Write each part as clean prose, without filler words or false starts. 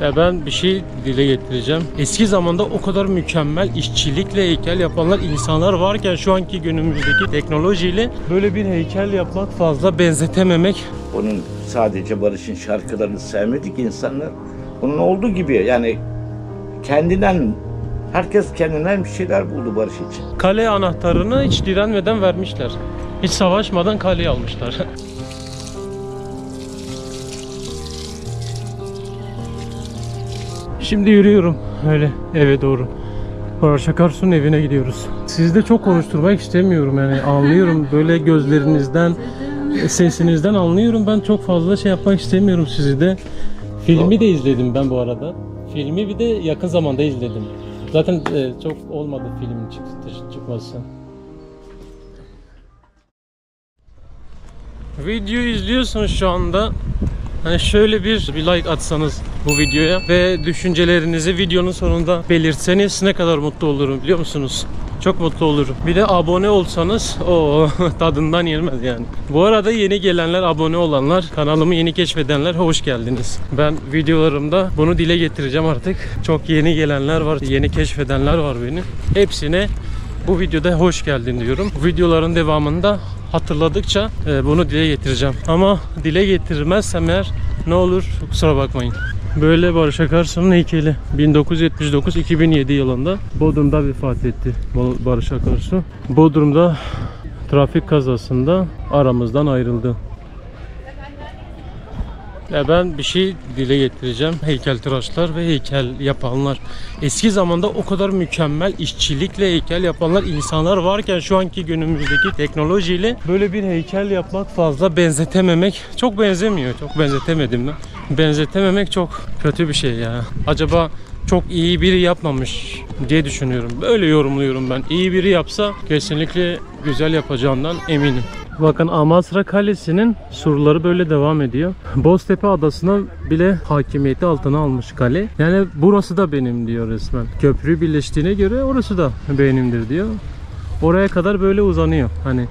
Ya ben bir şey dile getireceğim. Eski zamanda o kadar mükemmel işçilikle heykel yapanlar insanlar varken şu anki günümüzdeki teknolojiyle böyle bir heykel yapmak fazla benzetememek. Onun sadece Barış'ın şarkılarını sevmedik insanlar. Onun olduğu gibi yani herkes kendinden bir şeyler buldu Barış için. Kale anahtarını hiç direnmeden vermişler. Hiç savaşmadan kaleyi almışlar. Şimdi yürüyorum öyle eve doğru. Barış Akarsu'nun evine gidiyoruz. Sizi de çok konuşturmak istemiyorum yani, anlıyorum böyle gözlerinizden, sesinizden anlıyorum. Ben çok fazla şey yapmak istemiyorum sizi de. Filmi de izledim ben bu arada. Filmi bir de yakın zamanda izledim. Zaten çok olmadı filmin çıkması. Videoyu izliyorsunuz şu anda. Hani şöyle bir like atsanız bu videoya ve düşüncelerinizi videonun sonunda belirtseniz ne kadar mutlu olurum biliyor musunuz? Çok mutlu olurum. Bir de abone olsanız o tadından yenmez yani. Bu arada yeni gelenler, abone olanlar, kanalımı yeni keşfedenler hoş geldiniz. Ben videolarımda bunu dile getireceğim artık. Çok yeni gelenler var, yeni keşfedenler var beni. Hepsine bu videoda hoş geldin diyorum. Videoların devamında hatırladıkça bunu dile getireceğim. Ama dile getirmezsem eğer ne olur kusura bakmayın. Böyle Barış Akarsu'nun heykeli 1979-2007 yılında Bodrum'da vefat etti Barış Akarsu. Bodrum'da trafik kazasında aramızdan ayrıldı. Ya ben bir şey dile getireceğim. Heykeltıraşlar ve heykel yapanlar. Eski zamanda o kadar mükemmel işçilikle heykel yapanlar insanlar varken şu anki günümüzdeki teknolojiyle böyle bir heykel yapmak fazla benzetememek. Çok benzemiyor. Çok benzetemedim ben. Benzetememek çok kötü bir şey ya. Acaba çok iyi biri yapmamış diye düşünüyorum. Böyle yorumluyorum ben. İyi biri yapsa kesinlikle güzel yapacağından eminim. Bakın Amasra Kalesi'nin surları böyle devam ediyor. Boztepe Adası'na bile hakimiyeti altına almış kale. Yani burası da benim diyor resmen. Köprü birleştiğine göre orası da benimdir diyor. Oraya kadar böyle uzanıyor. Hani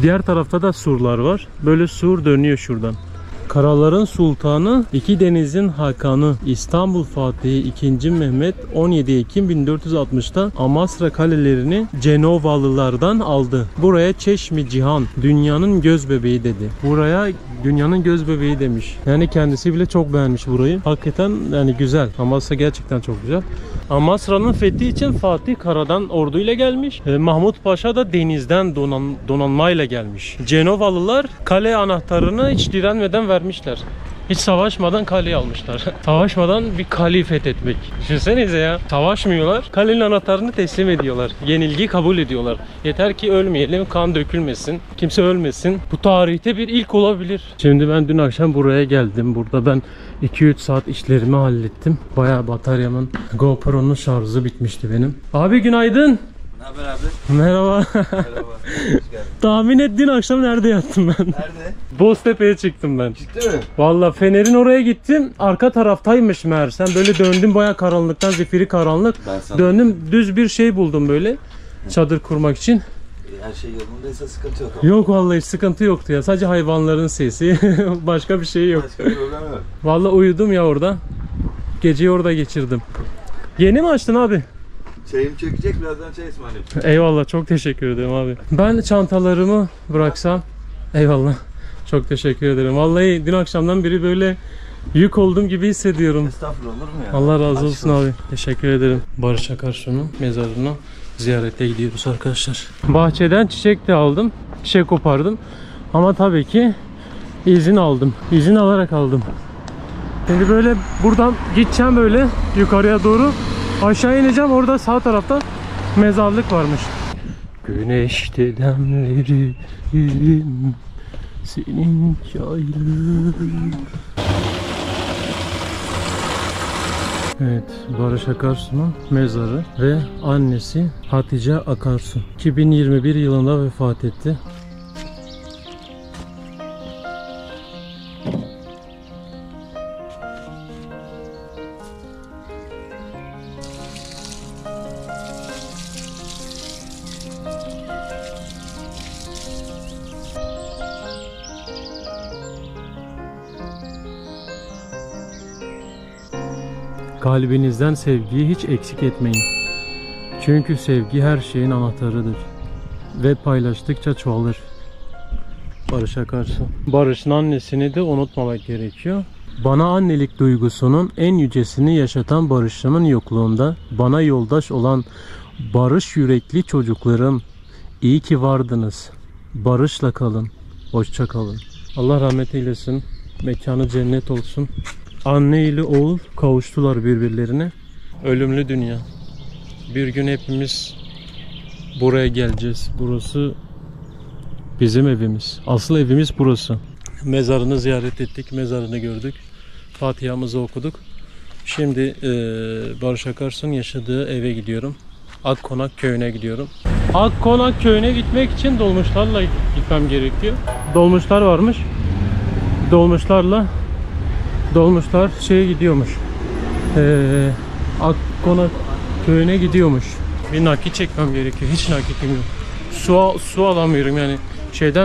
diğer tarafta da surlar var. Böyle sur dönüyor şuradan. Karaların Sultanı, iki denizin Hakanı, İstanbul Fatihi 2. Mehmet 17 Ekim 1460'ta Amasra kalelerini Cenovalılardan aldı. Buraya Çeşmi Cihan, dünyanın göz bebeği dedi. Buraya dünyanın göz bebeği demiş. Yani kendisi bile çok beğenmiş burayı. Hakikaten yani güzel. Amasra gerçekten çok güzel. Amasra'nın fethi için Fatih karadan orduyla gelmiş. Mahmut Paşa da denizden donanmayla gelmiş. Cenovalılar kale anahtarını hiç direnmeden vermişler. Hiç savaşmadan kaleyi almışlar. Savaşmadan bir kaleyi fethetmek. Düşünsenize ya. Savaşmıyorlar. Kalenin anahtarını teslim ediyorlar. Yenilgiyi kabul ediyorlar. Yeter ki ölmeyelim, kan dökülmesin, kimse ölmesin. Bu tarihte bir ilk olabilir. Şimdi ben dün akşam buraya geldim. Burada ben 2-3 saat işlerimi hallettim. Bayağı bataryamın, GoPro'nun şarjı bitmişti benim. Abi günaydın. Ne haber abi? Merhaba. Merhaba. Tahmin et dün akşam nerede yattım ben? Nerede? Boztepe'ye çıktım ben. Ciddi mi? Vallahi Fener'in oraya gittim. Arka taraftaymış meğersem. Böyle döndüm bayağı karanlıktan, zifiri karanlık. Döndüm düz bir şey buldum böyle. Çadır kurmak için. Her şey yolundaysa sıkıntı yok. Yok vallahi hiç sıkıntı yoktu ya. Sadece hayvanların sesi. Başka bir şey yok. Başka bir problem yok. Vallahi uyudum ya orada. Geceyi orada geçirdim. Yeni mi açtın abi? Çayım çökecek, birazdan çay ısmarlayayım. Eyvallah, çok teşekkür ederim abi. Ben çantalarımı bıraksam. Eyvallah. Çok teşekkür ederim. Vallahi dün akşamdan beri böyle yük olduğum gibi hissediyorum. Estağfurullah, olur mu ya? Allah razı olsun abi. Teşekkür ederim. Barış Akarsu'nun mezarına ziyarete gidiyoruz arkadaşlar. Bahçeden çiçek de aldım. Çiçek kopardım. Ama tabii ki izin aldım. İzin alarak aldım. Şimdi böyle buradan gideceğim böyle yukarıya doğru. Aşağı ineceğim. Orada sağ tarafta mezarlık varmış. Güneşte demlerim senin çaylığın. Evet, Barış Akarsu'nun mezarı ve annesi Hatice Akarsu 2021 yılında vefat etti. Kalbinizden sevgiyi hiç eksik etmeyin. Çünkü sevgi her şeyin anahtarıdır. Ve paylaştıkça çoğalır. Barış Akarsu. Barış'ın annesini de unutmamak gerekiyor. Bana annelik duygusunun en yücesini yaşatan Barış'ımın yokluğunda bana yoldaş olan barış yürekli çocuklarım, iyi ki vardınız. Barışla kalın. Hoşça kalın. Allah rahmet eylesin. Mekanı cennet olsun. Anne ile oğul kavuştular birbirlerine. Ölümlü dünya. Bir gün hepimiz buraya geleceğiz. Burası bizim evimiz. Asıl evimiz burası. Mezarını ziyaret ettik. Mezarını gördük. Fatiha'mızı okuduk. Şimdi Barış Akarsu'nun yaşadığı eve gidiyorum. Akkonak köyüne gidiyorum. Akkonak köyüne gitmek için dolmuşlarla gitmem gerekiyor. Dolmuşlar varmış. Dolmuşlar şeye gidiyormuş. Akkonak köyüne gidiyormuş. Bir nakit çekmem gerekiyor. Hiç nakitim yok. Su alamıyorum yani.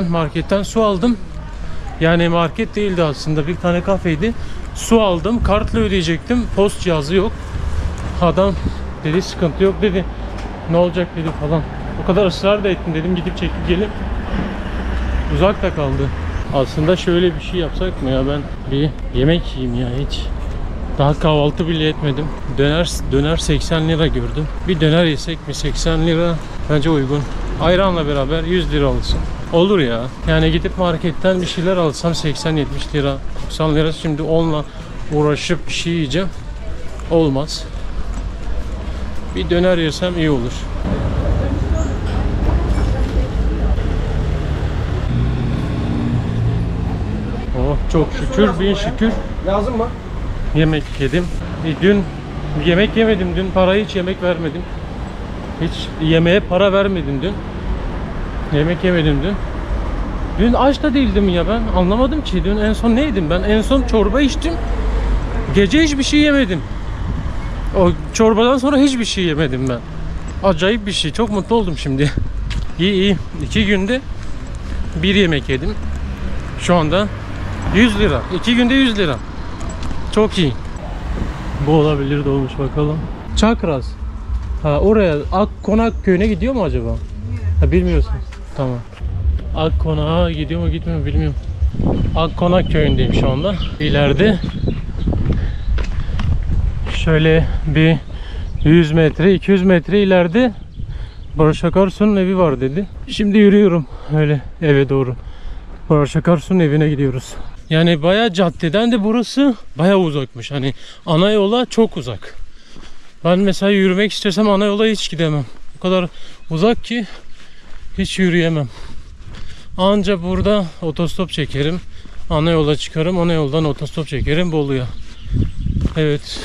Marketten su aldım. Yani market değildi aslında. Bir tane kafeydi. Su aldım. Kartla ödeyecektim. Post cihazı yok. Adam dedi sıkıntı yok dedi. Ne olacak dedi falan. O kadar ısrar da ettim dedim gidip çekip gelip. Uzakta kaldı. Aslında şöyle bir şey yapsak mı ya, ben bir yemek yiyeyim ya hiç. Daha kahvaltı bile etmedim. Döner 80 lira gördüm. Bir döner yesek mi? 80 lira bence uygun. Ayranla beraber 100 lira olsun. Olur ya. Yani gidip marketten bir şeyler alsam 80-70 lira. 90 lira, şimdi onunla uğraşıp bir şey yiyeceğim. Olmaz. Bir döner yersem iyi olur. Oh, çok şükür, bin şükür. Lazım mı? Yemek yedim. Dün yemek yemedim. Dün parayı hiç yemek vermedim. Hiç yemeğe para vermedim dün. Yemek yemedim dün. Dün aç da değildim ya ben. Anlamadım ki. Dün en son neydim ben? En son çorba içtim. Gece hiçbir şey yemedim. O çorbadan sonra hiçbir şey yemedim ben. Acayip bir şey. Çok mutlu oldum şimdi. İyi. 2 günde bir yemek yedim. Şu anda 100 lira. 2 günde 100 lira. Çok iyi. Bu olabilir de olmuş bakalım. Çakras. Ha, oraya Akkonak köyüne gidiyor mu acaba? Ha, bilmiyorsunuz. Tamam. Akkonak'a gidiyor mu gitmiyor mu bilmiyorum. Akkonak köyündeyim şu anda. İleride şöyle bir 100 metre 200 metre ileride Barış Akarsu'nun evi var dedi. Şimdi yürüyorum öyle eve doğru. Barış Akarsu'nun evine gidiyoruz. Yani bayağı caddeden de burası bayağı uzakmış. Hani ana yola çok uzak. Ben mesela yürümek istesem ana yola hiç gidemem. O kadar uzak ki hiç yürüyemem. Anca burada otostop çekerim. Ana yola çıkarım. Ana yoldan otostop çekerim Bolu'ya. Evet.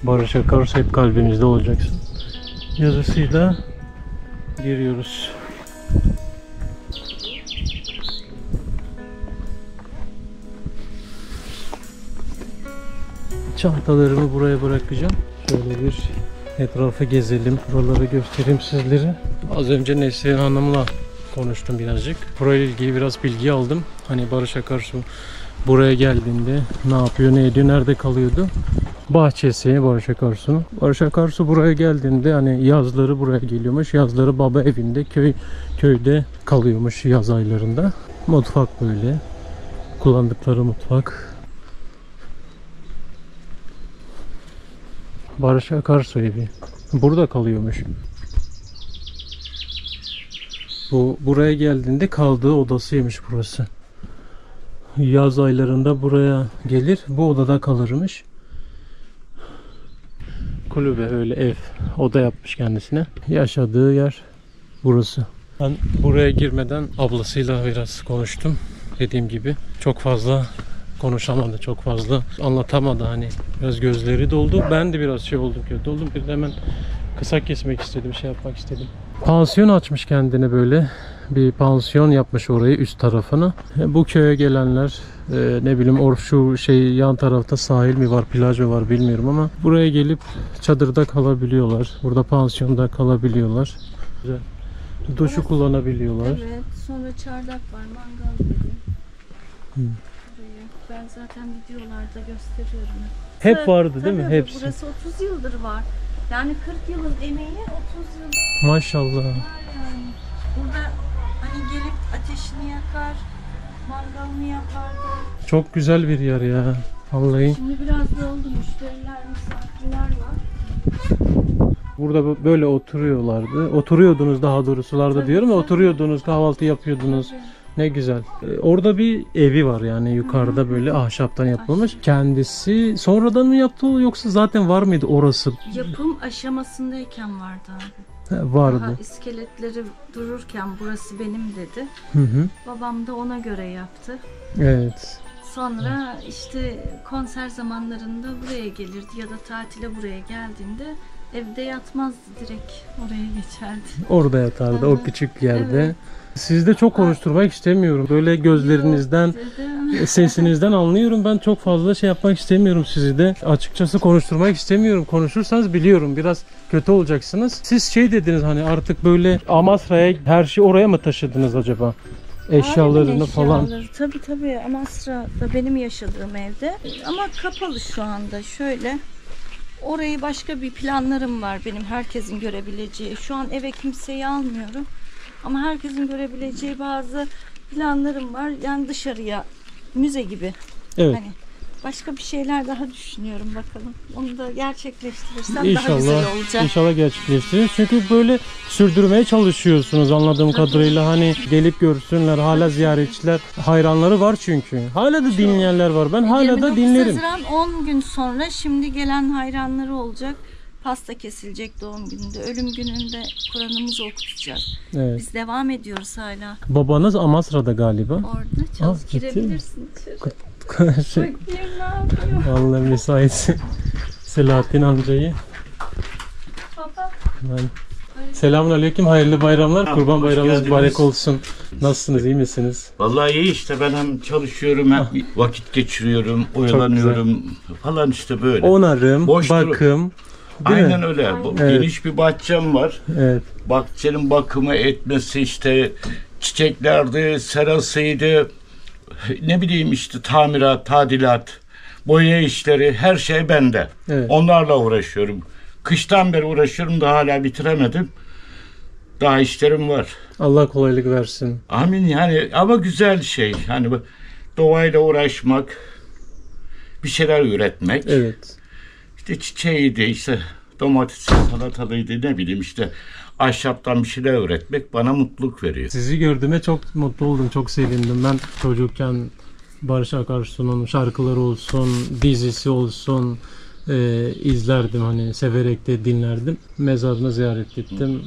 Barış Akarsu hep kalbimizde olacaksın yazısıyla giriyoruz. Çantalarımı buraya bırakacağım. Şöyle bir etrafı gezelim. Buraları göstereyim sizlere. Az önce Neslihan Hanım'la konuştum birazcık. Burayla ilgili biraz bilgi aldım. Hani Barış Akarsu buraya geldiğinde ne yapıyor, ne ediyor, nerede kalıyordu? Bahçesi Barış Akarsu'nun. Barış Akarsu buraya geldiğinde hani yazları buraya geliyormuş. Yazları baba evinde, köyde kalıyormuş yaz aylarında. Mutfak böyle. Kullandıkları mutfak. Barış Akarsu evi. Burada kalıyormuş. Buraya geldiğinde kaldığı odasıymış burası. Yaz aylarında buraya gelir, bu odada kalırmış. Kulübe, öyle ev, oda yapmış kendisine. Yaşadığı yer burası. Ben buraya girmeden ablasıyla biraz konuştum. Dediğim gibi çok fazla konuşamadı, çok fazla anlatamadı, hani biraz gözleri doldu. Ben de biraz oldum, kötü oldum. Bir de hemen kısa kesmek istedim, yapmak istedim. Pansiyon açmış kendine, böyle bir pansiyon yapmış orayı, üst tarafını. Bu köye gelenler ne bileyim şu yan tarafta sahil mi var, plaj mı var bilmiyorum ama buraya gelip çadırda kalabiliyorlar. Burada pansiyonda kalabiliyorlar. Güzel. Duşu kullanabiliyorlar. Evet, sonra çardak var, mangal gibi. Ben zaten videolarda gösteriyorum. Hep vardı değil mi? Tabii, Hepsi. Burası 30 yıldır var. Yani 40 yılın emeği 30 yıl Maşallah. var yani. Burada hani gelip ateşini yakar, mangalını yapardı. Çok güzel bir yer ya. Vallahi. Şimdi biraz doldu, müşteriler, misafirler var. Burada böyle oturuyorlardı. Oturuyordunuz daha doğrusularda Tabii, diyorum ya, tabii. oturuyordunuz, kahvaltı yapıyordunuz. Tabii. Ne güzel. Orada bir evi var yani yukarıda böyle ahşaptan yapılmış. Kendisi sonradan mı yaptı o yoksa zaten var mıydı orası? Yapım aşamasındayken vardı abi. Daha Vardı. iskeletleri dururken burası benim dedi. Hı hı. Babam da ona göre yaptı. Evet. Sonra işte konser zamanlarında buraya gelirdi ya da tatile buraya geldiğinde evde yatmazdı, direkt oraya geçerdi. Orada yatardı o Aha. küçük yerde. Evet. Sizde çok konuşturmak istemiyorum. Böyle gözlerinizden, Yok dedim. sesinizden anlıyorum. Ben çok fazla şey yapmak istemiyorum sizi de. Açıkçası konuşturmak istemiyorum. Konuşursanız biliyorum biraz kötü olacaksınız. Siz şey dediniz hani artık böyle Amasra'ya her şeyi oraya mı taşıdınız acaba? Eşyalarını Ailemin falan. eşyaları. Tabii Amasra'da benim yaşadığım evde. Ama kapalı şu anda. Şöyle orayı başka bir planlarım var benim, herkesin görebileceği. Şu an eve kimseyi almıyorum. Ama herkesin görebileceği bazı planlarım var. Yani dışarıya müze gibi. Evet. Hani başka bir şeyler daha düşünüyorum, bakalım. Onu da gerçekleştirirsem daha güzel İnşallah, olacak. inşallah gerçekleştirir. Çünkü böyle sürdürmeye çalışıyorsunuz anladığım kadarıyla. Hani gelip görsünler, hala ziyaretçiler, hayranları var çünkü. Hala da dinleyenler var. Ben hala da 29 dinlerim. Haziran 10 gün sonra şimdi gelen hayranları olacak. Pasta kesilecek doğum gününde. Ölüm gününde Kur'an'ımızı okutacağız. Evet. Biz devam ediyoruz hala. Babanız Amasra'da galiba. Orada çalış, Ah, ciddi mi? girebilirsin içeri. Şey, Bakayım ne yapıyor. vallahi müsaitsin. Selahattin amcayı. Baba. Ben... Selamünaleyküm, hayırlı bayramlar. Kurban hoş bayramınız geldiniz. mübarek olsun. Nasılsınız, iyi misiniz? Vallahi iyi işte, ben hem çalışıyorum hem vakit geçiriyorum, oyalanıyorum falan işte böyle. Onarım, Boş dur- bakım. Değil Aynen mi? öyle. Evet. Geniş bir bahçem var. Evet. Bahçenin bakımı etmesi işte çiçeklerdi, serasıydı, ne bileyim işte tamirat, tadilat, boya işleri, her şey bende. Evet. Onlarla uğraşıyorum. Kıştan beri uğraşıyorum da hala bitiremedim. Daha işlerim var. Allah kolaylık versin. Amin yani, ama güzel şey. Hani bu doğayla uğraşmak, bir şeyler üretmek. Evet. İşte çiçeğiydi, işte domatesi, salatalıydı, ne bileyim işte ahşaptan bir şeyler üretmek bana mutluluk veriyor. Sizi gördüğüme çok mutlu oldum, çok sevindim. Ben çocukken Barış Akarsu'nun şarkıları olsun, dizisi olsun izlerdim, hani severek de dinlerdim. Mezarını ziyaret ettim.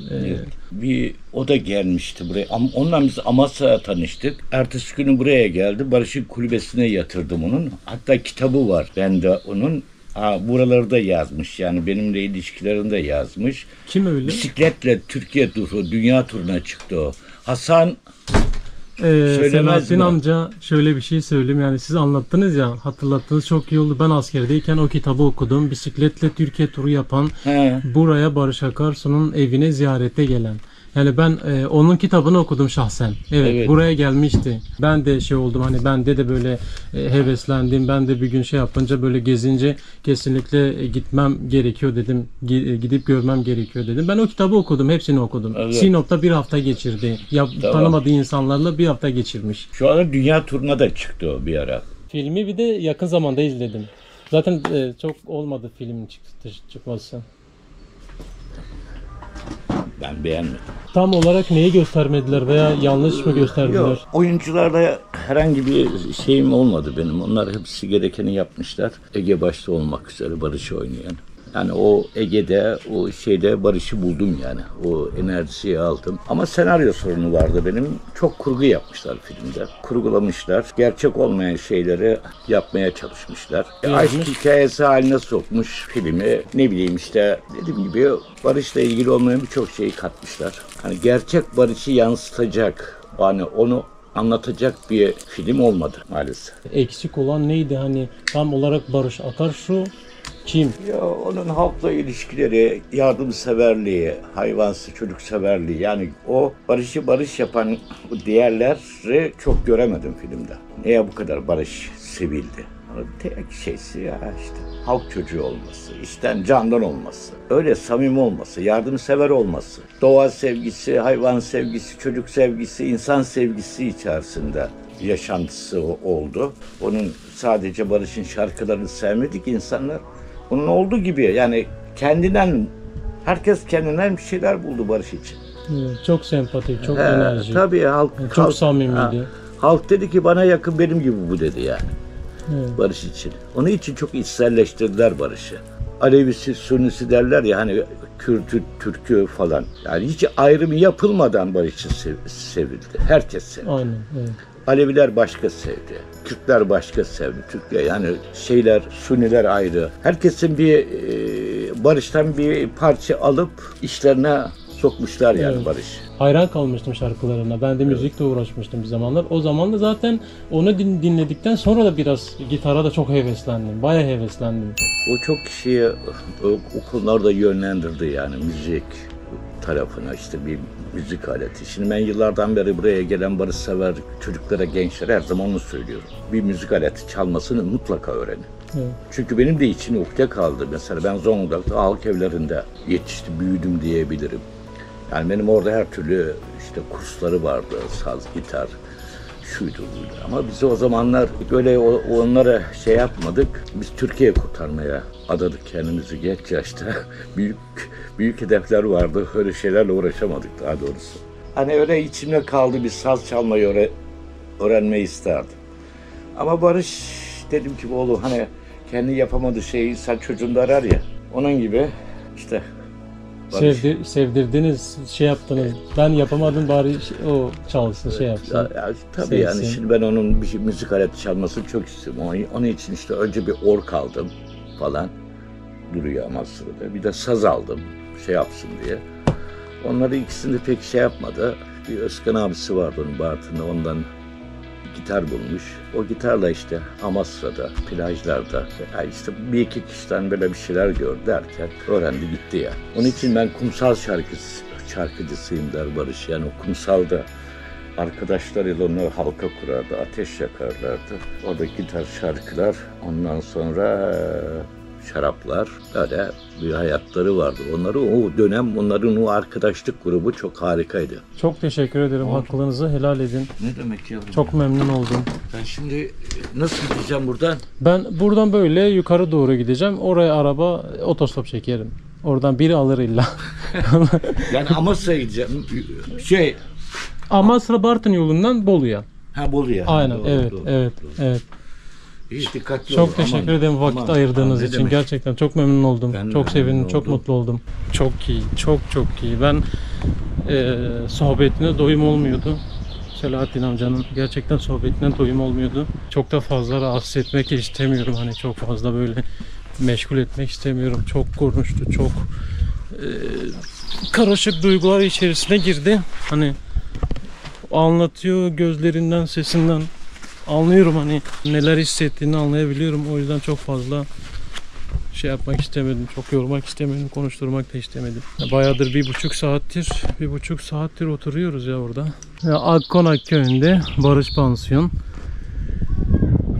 Bir o da gelmişti buraya. Ondan biz Amasya'ya tanıştık. Ertesi günü buraya geldi. Barış'ın kulübesine yatırdım onun. Hatta kitabı var bende onun. Buraları da yazmış, yani benimle ilişkilerinde yazmış. Kim öyle? Bisikletle Türkiye turu, dünya turuna çıktı o. Hasan Selahattin mi? amca, şöyle bir şey söyleyeyim, yani siz anlattınız ya, hatırlattınız, çok iyi oldu. Ben askerdeyken o kitabı okudum. Bisikletle Türkiye turu yapan, buraya Barış Akarsu'nun evine ziyarete gelen. Yani ben onun kitabını okudum şahsen. Evet, buraya gelmişti. Ben de şey oldum, hani bende de böyle heveslendim. Ben de bir gün şey yapınca, böyle gezince kesinlikle gitmem gerekiyor dedim. Gidip görmem gerekiyor dedim. Ben o kitabı okudum. Hepsini okudum. Evet. Sinop'ta bir hafta geçirdi. Tamam. Tanımadığı insanlarla bir hafta geçirmiş. Şu anda dünya turuna da çıktı o bir ara. Filmi bir de yakın zamanda izledim. Zaten çok olmadı film çıkması. Ben beğenmedim. Tam olarak neyi göstermediler veya yanlış mı gösterdiler? Yok, oyuncularla herhangi bir şeyim olmadı benim. Onlar hepsi gerekeni yapmışlar. Ege başta olmak üzere Barış'ı oynayan. Yani o Ege'de, o şeyde Barış'ı buldum yani. O enerjiyi aldım. Ama senaryo sorunu vardı benim. Çok kurgu yapmışlar filmde. Kurgulamışlar. Gerçek olmayan şeyleri yapmaya çalışmışlar. Aşk hikayesi haline sokmuş filmi. Ne bileyim işte, dediğim gibi Barış'la ilgili olmayan birçok şeyi katmışlar. Hani gerçek Barış'ı yansıtacak, hani onu anlatacak bir film olmadı maalesef. Eksik olan neydi, hani tam olarak Barış Akarsu kim? Ya onun halkla ilişkileri, yardımseverliği, hayvansı çocukseverliği, yani o Barış'ı barış yapan bu değerleri çok göremedim filmde. Neye bu kadar barış sevildi. Ama tek şeysi ya işte halk çocuğu olması, işten candan olması, öyle samimi olması, yardımsever olması, doğa sevgisi, hayvan sevgisi, çocuk sevgisi, insan sevgisi içerisinde yaşantısı oldu. Onun sadece Barış'ın şarkılarını sevmedik insanlar. Onun olduğu gibi yani herkes kendinden bir şeyler buldu Barış için. Çok sempatik, çok enerjik. Tabii Çok samimiydi. Halk dedi ki bana yakın benim gibi bu dedi yani. Evet. Barış için. Onun için çok içselleştirdiler Barış'ı. Alevisi, Sünnisi derler ya hani Kürt'ü, Türk'ü falan. Yani hiç ayrımı yapılmadan Barış'ı sevildi. Herkes sevdi. Aynen. Evet. Aleviler başka sevdi. Kürtler başka sevdi. Türkler yani Sünniler ayrı. Herkesin bir Barış'tan bir parça alıp işlerine sokmuşlar yani Evet. Barış. Hayran kalmıştım şarkılarına. Ben de müzikle uğraşmıştım bir zamanlar. O zaman da zaten onu dinledikten sonra da biraz gitara da çok heveslendim. Bayağı heveslendim. O çok kişiyi o konularda yönlendirdi yani müzik tarafına işte bir müzik aleti. Şimdi ben yıllardan beri buraya gelen barışsever çocuklara, gençlere her zaman onu söylüyorum. Bir müzik aleti çalmasını mutlaka öğrenin. Evet. Çünkü benim de içine ukde kaldı. Mesela ben Zonguldak'ta halk evlerinde yetiştim, büyüdüm diyebilirim. Yani benim orada her türlü işte kursları vardı, saz, gitar, şuydu buydu. Ama biz o zamanlar böyle onlara şey yapmadık. Biz Türkiye kurtarmaya adadık kendimizi genç yaşta. büyük hedefler vardı. Öyle şeylerle uğraşamadık daha doğrusu. Hani öyle içimde kaldı bir saz çalmayı öğrenmeyi isterdim. Ama Barış dedim ki oğlum hani kendi yapamadığı şeyi insan çocuğunda arar ya. Onun gibi işte Sevdirdiniz, şey yaptınız. Ben yapamadım bari o çalsın, şey yapsın. Tabii yani şimdi ben onun bir müzik aleti çalmasını çok istiyorum. Onun için işte önce bir org aldım falan. Duruyor Amasra'da. Bir de saz aldım şey yapsın diye. Onları ikisini de pek şey yapmadı. Bir Özkan abisi vardı onun Bartın'da, ondan gitar bulmuş. O gitarla işte Amasra'da, plajlarda yani işte bir iki kişiden böyle bir şeyler gördü derken öğrendi gitti ya. Onun için ben kumsal şarkıcısıyım der Barış. Yani o kumsalda arkadaşlarıyla onları halka kurardı, ateş yakarlardı. Orada gitar şarkılar, ondan sonra şaraplar, öyle bir hayatları vardı. O dönem onların o arkadaşlık grubu çok harikaydı. Çok teşekkür ederim. Hakkınızı helal edin. Ne demek yavrum? Çok memnun oldum. Ben şimdi nasıl gideceğim buradan? Ben buradan böyle yukarı doğru gideceğim. Oraya araba otostop çekerim. Oradan biri alır illa. Yani Amasra'ya gideceğim. Amasra Bartın yolundan Bolu'ya. Bolu'ya. Aynen. Doğru, Evet, doğru, evet, doğru. evet. İyi, dikkatli Çok ol. teşekkür ederim vakit ayırdığınız ne için. demek. Gerçekten çok memnun oldum. Ben de çok sevindim, memnun çok oldum. mutlu oldum. Çok iyi, çok iyi. Ben sohbetine doyum olmuyordu. Selahattin amcanın gerçekten sohbetine doyum olmuyordu. Çok da fazla rahatsız etmek istemiyorum. Hani çok fazla böyle meşgul etmek istemiyorum. Çok konuştu, çok karışık duygular içerisine girdi. Hani anlatıyor gözlerinden, sesinden anlıyorum hani neler hissettiğini anlayabiliyorum. O yüzden çok fazla şey yapmak istemedim. Çok yormak istemedim. Konuşturmak da istemedim. Bayağıdır 1,5 saattir oturuyoruz ya orada. Ya Akkonak köyünde Barış Pansiyon.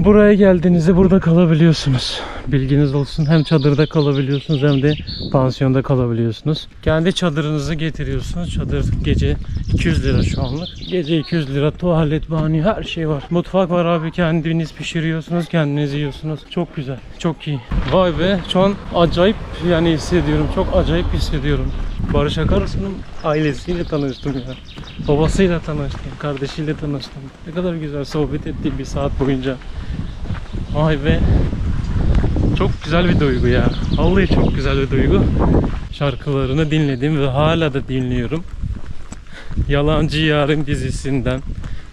Buraya geldiğinizde burada kalabiliyorsunuz. Bilginiz olsun. Hem çadırda kalabiliyorsunuz hem de pansiyonda kalabiliyorsunuz. Kendi çadırınızı getiriyorsunuz. Çadır gece 200 lira şu anlık. Gece 200 lira tuvalet, banyo her şey var. Mutfak var abi. Kendiniz pişiriyorsunuz. Kendiniz yiyorsunuz. Çok güzel. Çok iyi. Vay be. Şu an acayip yani hissediyorum. Çok acayip hissediyorum. Barış Akarsu'nun ailesiyle tanıştım ya. Babasıyla tanıştım. Kardeşiyle tanıştım. Ne kadar güzel sohbet ettiğim bir saat boyunca. Vay be. Çok güzel bir duygu ya. Vallahi çok güzel bir duygu. Şarkılarını dinledim ve hala da dinliyorum. Yalancı Yarın dizisinden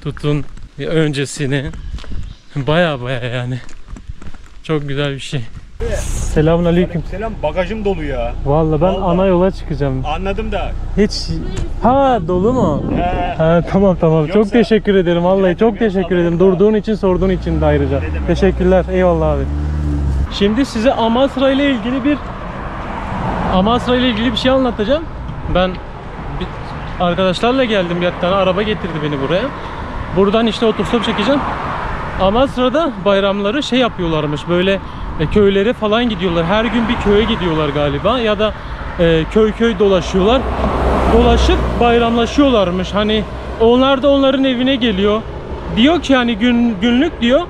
tutun öncesine baya yani. Çok güzel bir şey. Selamünaleyküm. Selam, bagajım dolu ya. Vallahi ben ana yola çıkacağım. Anladım da. Hiç dolu mu? Tamam. Yoksa- Çok teşekkür ederim. Vallahi çok teşekkür ederim. Durduğun için, sorduğun için de ayrıca. demek, Teşekkürler. Eyvallah abi. Şimdi size Amasra ile ilgili bir şey anlatacağım. Ben arkadaşlarla geldim. Bir tane araba getirdi beni buraya. Buradan işte otostop çekeceğim. Amasra'da bayramları şey yapıyorlarmış, böyle köylere falan gidiyorlar. Her gün bir köye gidiyorlar galiba ya da köy köy dolaşıyorlar. Dolaşıp bayramlaşıyorlarmış. Hani onlar da onların evine geliyor. Diyor ki hani günlük diyor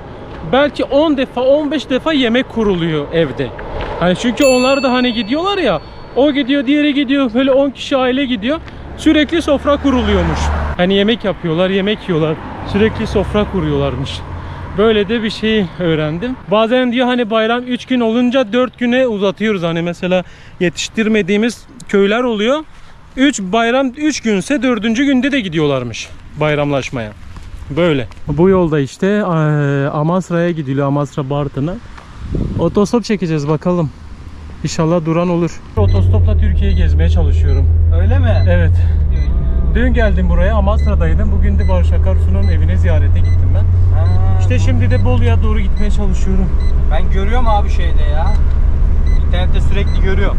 belki 10 defa 15 defa yemek kuruluyor evde. Hani çünkü onlar da hani gidiyorlar ya, o gidiyor diğeri gidiyor, böyle 10 kişi aile gidiyor. Sürekli sofra kuruluyormuş. Hani yemek yapıyorlar, yemek yiyorlar. Sürekli sofra kuruyorlarmış. Böyle de bir şey öğrendim. Bazen diyor hani bayram 3 gün olunca 4 güne uzatıyoruz. Hani mesela yetiştirmediğimiz köyler oluyor. Bayram 3 günse 4. günde de gidiyorlarmış bayramlaşmaya. Böyle. Bu yolda işte Amasra'ya gidiliyor. Amasra Bartın'a. Otostop çekeceğiz bakalım. İnşallah duran olur. Otostopla Türkiye'yi gezmeye çalışıyorum. Öyle mi? Evet. Dün geldim buraya, Amasra'daydım. Bugün de Barış Akarsu'nun evine ziyarete gittim ben. İşte şimdi de Bolu'ya doğru gitmeye çalışıyorum. Ben görüyorum abi şeyde ya. İnternette sürekli görüyorum.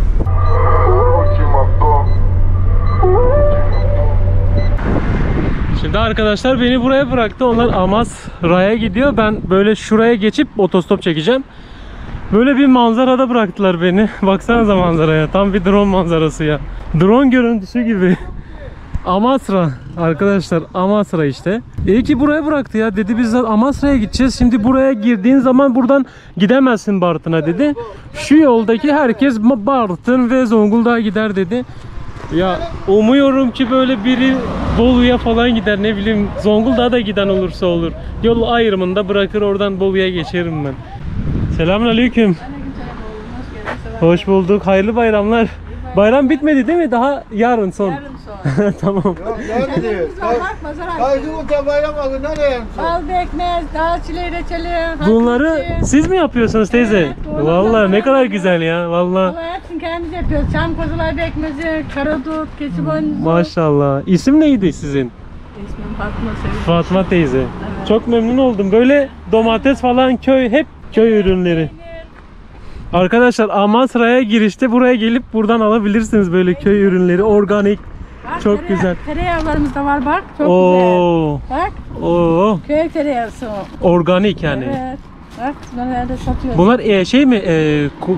Şimdi arkadaşlar beni buraya bıraktı. Onlar Amasra'ya gidiyor. Ben böyle şuraya geçip otostop çekeceğim. Böyle bir manzarada bıraktılar beni. Baksanıza manzaraya. Tam bir drone manzarası ya. Drone görüntüsü gibi. Amasra arkadaşlar, Amasra işte. İyi ki buraya bıraktı ya. Dedi biz Amasra'ya gideceğiz. Şimdi buraya girdiğin zaman buradan gidemezsin Bartın'a dedi. Şu yoldaki herkes Bartın ve Zonguldak'a gider dedi. Ya umuyorum ki böyle biri Bolu'ya falan gider, ne bileyim Zonguldak'a da giden olursa olur. Yol ayrımında bırakır, oradan Bolu'ya geçerim ben. Selamünaleyküm. Hoş bulduk. Hayırlı bayramlar. Bayram bitmedi değil mi? Daha yarın son. Yarın son. Tamam. Yok yani değil. Kaygı bayram alın nereye? Bal bekmez, dağ çileği reçeli. Bunları siz mi yapıyorsunuz teyze? Evet, Vallahi ne kadar güzel ya. Vallahi. Vallahi hepsini kendimiz yapıyoruz. Çam kozalay bekmezi, karadut, keçi boynuzu. Maşallah. İsim neydi sizin? İsmim Fatma Sevim. Fatma teyze. Çok memnun oldum. Böyle domates falan hep köy ürünleri. Arkadaşlar Amasra'ya girişte buraya gelip buradan alabilirsiniz böyle köy ürünleri, organik. Bak, Çok güzel. Tereyağlarımız da var bak. Çok Oo. güzel. Bak. Oo. Köy tereyağı o. Organik yani. Evet. Bak bunları da satıyoruz. Bunlar şey mi?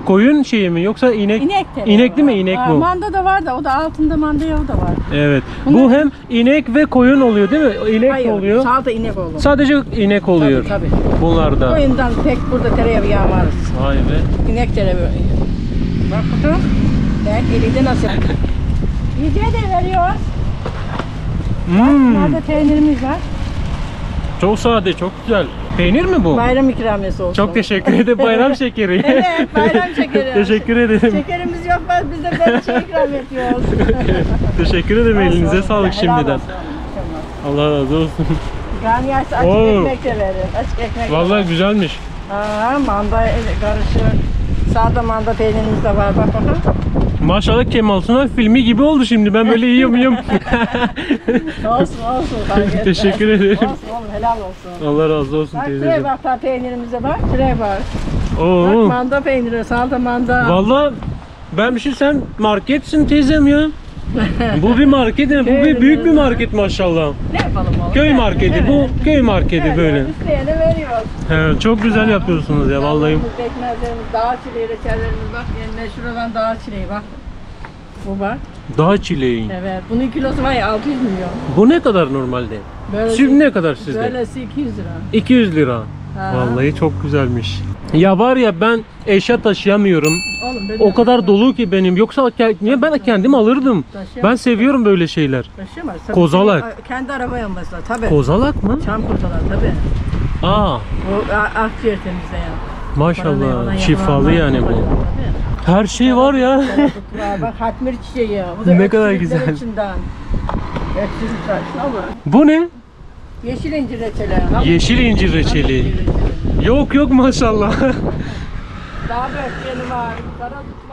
Koyun şeyi mi yoksa inek? İnek tereyağı. İnek değil mi? İnek bu. Manda da var da o da altında manda yağı da var. Evet. Bunlar- Bu hem inek ve koyun oluyor değil mi? İnek Hayır, oluyor. salda inek olur. Sadece inek oluyor. Tabii. Bunlarda. Koyundan pek burada tereyağı yağmarız. Vay be. İnek tereyağı. Bak bakalım. Bak elinde nasıl? Yiyeceğe de veriyoruz. Nerede peynirimiz var? Çok sade, çok güzel. Peynir mi bu? Bayram ikramiyesi olsun. Çok teşekkür ederim. Bayram şekeri. Evet, bayram şekeri. Teşekkür ederim. Şekerimiz yok, biz de böyle şey ikram ediyoruz. Teşekkür ederim. Elinize sağlık Helal şimdiden. olsun. Allah razı olsun. Karnı açsa açık Oo. ekmek de verir. Açık ekmek de Vallahi verir. güzelmiş. Manda karışık. Sağda manda peynirimiz de var. Bak bakalım. Maşallah Kemal Sunal filmi gibi oldu şimdi. Ben böyle yiyorum. Olsun fark etmez. Teşekkür ederim. Olsun oğlum helal olsun. Allah razı olsun Bak şuraya teyzeciğim. bak da peynirimize bak. Şuraya bak. Bak Oo. manda peyniri, salda manda. Vallahi ben bir şey, sen marketsin teyzem ya. Bu bir market, bu bir büyük bir market maşallah. Ne yapalım oğlum? Köy marketi, bu köy marketi böyle. İsteyene veriyoruz. Evet, çok güzel yapıyorsunuz ya vallahi. Pekmezlerimiz, dağ çileği, reçellerimiz bak. Yani şuradan dağ çileği bak. Bu bak. Dağ çileği. Evet. Bunun kilosu var ya 600 milyon. Bu ne kadar normalde? Böylesi, Ne kadar sizde? böylesi 200 lira. 200 lira. Ha. Vallahi çok güzelmiş. Ya var ya, ben eşya taşıyamıyorum. Oğlum ben O kadar dolu ki benim. Yoksa niye ben kendim alırdım. Taşıyamam. Ben seviyorum böyle şeyler. Taşıyamaz. Tabii Kozalak. Kendi arabaya mesela tabii. Kozalak mı? Çam kozalak tabii. Aa, O akciğer temizleyen. maşallah. Şifalı yani bu. Tabii. Her şey var ya. Var, bak hatmir çiçeği. Bu da Ne kadar öksürükler güzel. içinden. Öksürükler. Şuna bak. Bu ne? Yeşil incir reçeli. Yeşil incir reçeli. Yok maşallah. Dağ böğürtleri var. Karadut var.